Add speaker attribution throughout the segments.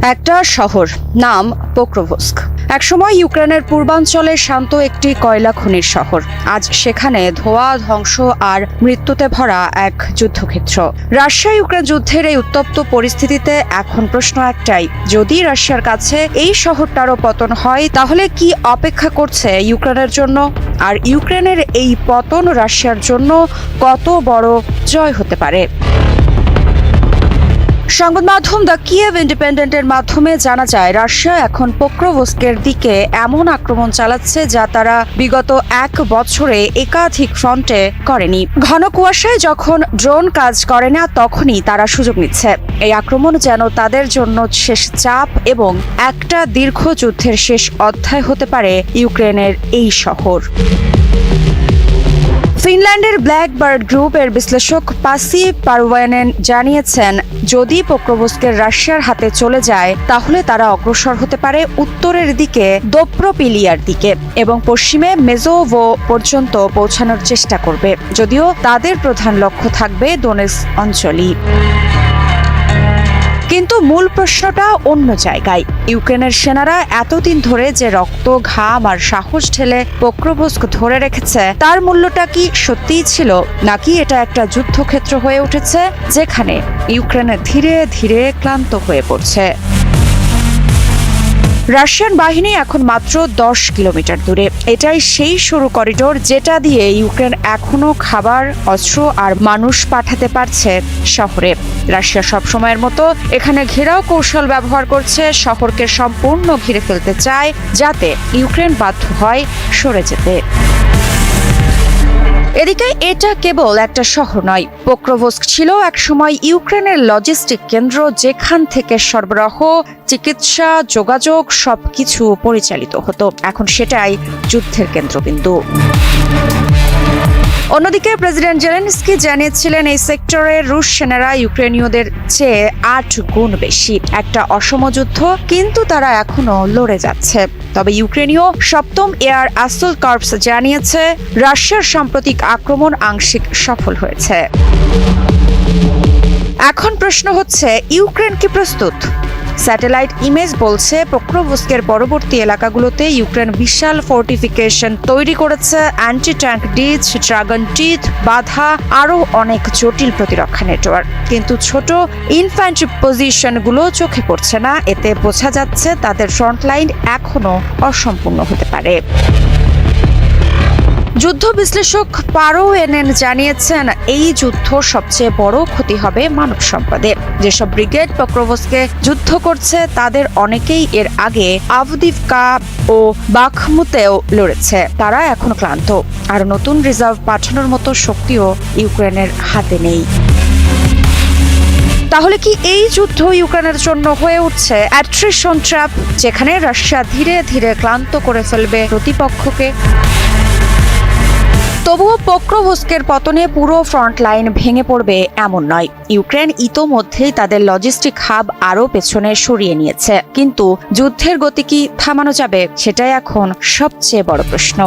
Speaker 1: একটা শহর, নাম পোক্রোভস্ক। একসময় ইউক্রেনের পূর্বাঞ্চলে শান্ত একটি কয়লা খনির শহর। আজ সেখানে ধোঁয়া, ধ্বংস আর মৃত্যুতে ভরা এক যুদ্ধক্ষেত্র। রাশিয়া ইউক্রেন যুদ্ধের এই উত্তপ্ত পরিস্থিতিতে এখন প্রশ্ন একটাই, যদি রাশিয়ার কাছে এই শহরটারও পতন হয় তাহলে কি অপেক্ষা করছে ইউক্রেনের জন্য? আর ইউক্রেনের এই পতন রাশিয়ার জন্য কত বড় জয় হতে পারে? সংবাদ মাধ্যম দ্য কিয়েভ ইন্ডিপেন্ডেন্টের মাধ্যমে জানা যায়, রাশিয়া এখন পোক্রোভস্কের দিকে এমন আক্রমণ চালাচ্ছে যা তারা বিগত 1 বছরে একাধিক ফ্রন্টে করেনি। ঘন কুয়াশায় যখন ড্রোন কাজ করে না, তখনই তারা সুযোগ নিচ্ছে। এই আক্রমণ যেন তাদের জন্য শেষ চাপ এবং একটা দীর্ঘ যুদ্ধের শেষ অধ্যায় হতে পারে ইউক্রেনের এই শহর। ফিনল্যান্ডের ব্ল্যাকবার্ড গ্রুপের বিশ্লেষক পাসি পারওয়ানেন জানিয়েছেন, যদি পোক্রোভস্কের রাশিয়ার হাতে চলে যায় তাহলে তারা অগ্রসর হতে পারে উত্তরের দিকে দোপ্রোপিলিয়ার দিকে এবং পশ্চিমে মেজোভো পর্যন্ত পৌঁছানোর চেষ্টা করবে, যদিও তাদের প্রধান লক্ষ্য থাকবে দোনেৎস্ক অঞ্চলই। কিন্তু মূল প্রশ্নটা অন্য জায়গায়। ইউক্রেনের সেনারা এতদিন ধরে যে রক্ত, ঘাম আর সাহস ঢেলে পোক্রোভস্ক ধরে রেখেছে, তার মূল্যটা কি সত্যিই ছিল, নাকি এটা একটা যুদ্ধক্ষেত্র হয়ে উঠেছে যেখানে ইউক্রেন ধীরে ধীরে ক্লান্ত হয়ে পড়ছে? রাশিয়ান বাহিনী এখন মাত্র 10 কিলোমিটার দূরে। এটাই সেই সরু করিডোর যেটা দিয়ে ইউক্রেন এখনো খাবার, অস্ত্র আর মানুষ পাঠাতে পারছে শহরে। রাশিয়া সবসময়ের মতো এখানে ঘেরাও কৌশল ব্যবহার করছে, শহরকে সম্পূর্ণ ঘিরে ফেলতে চায় যাতে ইউক্রেন বাধ্য হয় সরে যেতে। এদিকে এটা কেবল একটা শহর নয়, পোক্রোভস্ক ছিল একসময় ইউক্রেনের লজিস্টিক কেন্দ্র, যেখান থেকে সরবরাহ, চিকিৎসা, যোগাযোগ সবকিছু পরিচালিত হতো। এখন সেটাই যুদ্ধের কেন্দ্রবিন্দু। অন্যদিকে প্রেসিডেন্ট জেলেনস্কি জানিয়েছিলেন, এই সেক্টরের রুশ সেনারা ইউক্রেনীয়দের চেয়ে 8 গুণ বেশি। একটা অসম যুদ্ধ, কিন্তু তারা এখনো লড়ে যাচ্ছে। তবে ইউক্রেনীয় 7ম এয়ার অ্যাসল্ট কর্পস জানিয়েছে, রাশিয়ার সাম্প্রতিক আক্রমণ আংশিক সফল হয়েছে। এখন প্রশ্ন হচ্ছে, ইউক্রেন কি প্রস্তুত? স্যাটেলাইট ইমেজ বলছে, পোক্রোভস্কের পরবর্তী এলাকাগুলোতে ইউক্রেন বিশাল ফোর্টিফিকেশন তৈরি করেছে, anti tank ditch, dragon teeth, বাধা, আরও অনেক জটিল প্রতিরক্ষা নেটওয়ার্ক। কিন্তু ছোট ইনফ্যান্ট্রি পজিশনগুলো চোখে পড়ছে না। এতে বোঝা যাচ্ছে তাদের ফ্রন্টলাইন এখনো অসম্পূর্ণ হতে পারে। যুদ্ধ বিশ্লেষক পারোয়েনেন জানিয়েছেন, এই যুদ্ধ সবচেয়ে বড় ক্ষতি হবে মানব সম্পদে। যেসব ব্রিগেড পোক্রোভস্কে যুদ্ধ করছে তাদের অনেকেই এর আগে আভদিভকা ও বাখমুতেও লড়েছে। তারা এখন ক্লান্ত, আর নতুন রিজার্ভ পাঠানোর মতো শক্তিও ইউক্রেনের হাতে নেই। তাহলে কি এই যুদ্ধ ইউক্রেনের জন্য হয়ে উঠছে অ্যাট্রিশন ট্র্যাপ, যেখানে রাশিয়া ধীরে ধীরে ক্লান্ত করে ফেলবে প্রতিপক্ষকে? তবুও পোক্রোভস্কের পতনে পুরো ফ্রন্ট লাইন ভেঙে পড়বে এমন নয়। ইউক্রেন ইতোমধ্যেই তাদের লজিস্টিক হাব আরও পেছনে সরিয়ে নিয়েছে, কিন্তু যুদ্ধের গতি কি থামানো যাবে? সেটাই এখন সবচেয়ে বড় প্রশ্ন।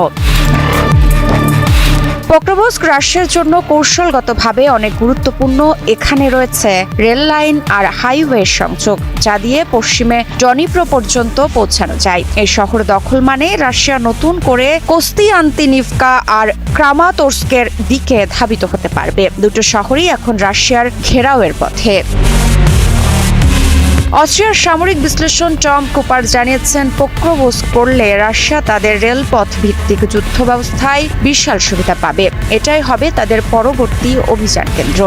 Speaker 1: পোক্রোভস্ক রাশিয়ার জন্য কৌশলগতভাবে অনেক গুরুত্বপূর্ণ। এখানে রয়েছে রেল লাইন আর হাইওয়ে সংযোগ, যা দিয়ে পশ্চিমে ডনিপ্রো পর্যন্ত পৌঁছানো যায়। এই শহর দখল মানে রাশিয়া নতুন করে কোস্তিয়ান্তিনিভকা আর ক্রামাতোর্স্কের দিকে ধাবিত হতে পারবে। দুটো শহরই এখন রাশিয়ার ঘেরাওয়ের পথে। অস্ট্রিয়ার সামরিক বিশ্লেষণ টম কুপার জানিয়েছেন, পোক্রোভস্ক করলে রাশিয়া তাদের রেলপথ ভিত্তিক যুদ্ধ ব্যবস্থায় বিশাল সুবিধা পাবে। এটাই হবে তাদের পরবর্তী অভিযান কেন্দ্র।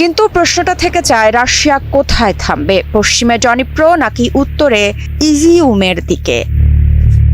Speaker 1: কিন্তু প্রশ্নটা থেকে যায়, রাশিয়া কোথায় থামবে? পশ্চিমে ডনিপ্রো নাকি উত্তরে ইজিউমের দিকে?